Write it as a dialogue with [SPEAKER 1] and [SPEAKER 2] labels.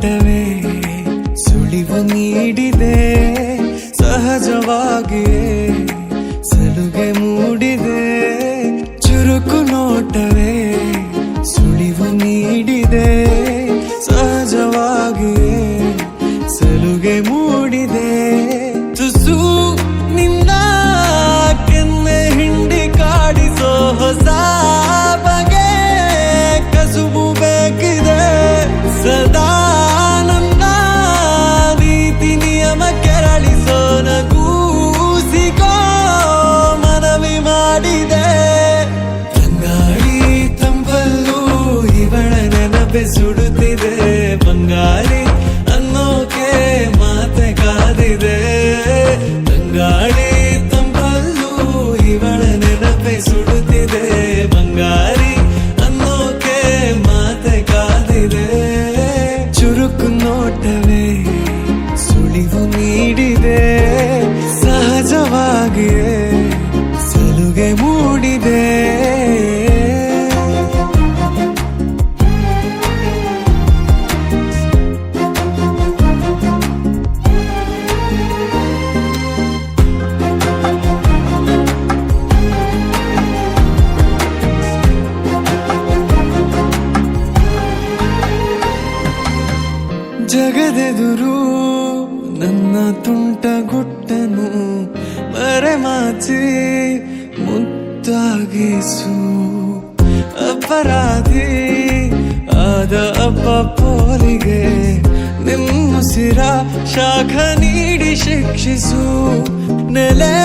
[SPEAKER 1] ನೋಟವೇ ಸುಳಿವು ನೀಡಿದೆ, ಸಹಜವಾಗಿಯೇ ಸಲುಗೆ ಮೂಡಿದೆ. ಚುರುಕು ನೋಟವೇ ಸುಳಿವು ನೀಡಿದೆ, ಸಹಜವಾಗಿಯೇ ಸಲುಗೆ ಮೂಡಿದೆ. ತುಸು ನಿನ್ನ ಕೆನ್ನೆ ಹಿಂಡಿ ಕಾಡಿಸೋ ಹೊಸ ಬಗೆ ಕಸುಬು ಬೇಕಿದೆ. ಸದಾ ನನ್ನ ನೀತಿ ನಿಯಮ ಕೆರಳಿಸೋ ನಗೂಸಿಕೋ ಮನವಿ ಮಾಡಿದೆ. ತಂಗಾಳಿ ತಂಪಲ್ಲೂ ಇವಳ ನೆನಪೆ ಸುಡುತ್ತಿದೆ. ಬಂಗಾಳಿ ಅನ್ನೋಕೆ ಮಾತೆ ಕಾದಿದೆ. ತಂಗಾಳಿ ತಂಪಲ್ಲೂ ಇವಳ ನೆನಪೆ ಸುಡುತ್ತಿದೆ. ಬಂಗಾರಿ ಅನ್ನೋಕೆ ಮಾತೆ ಕಾದಿದೆ. ಚುರುಕು ನೋಟವೇ ಸುಳಿವು ನೀಡಿದೆ, ಸಹಜವಾಗಿಯೇ ಸಲುಗೆ ಮೂಡಿದೆ. ಜಗದೆದುರು ನನ್ನ ತುಂಟ ಗುಟ್ಟನು ಮರೆಮಾಚಿ ಮುದ್ದಾಗಿಸು. ಅಪರಾಧಿ ಆದ ಅಪ್ಪ ಪೋಲಿಗೆ ನಿಮ್ಮುಸಿರ ಶಾಖ ನೀಡಿ ಶಿಕ್ಷಿಸು. ನೆಲೆ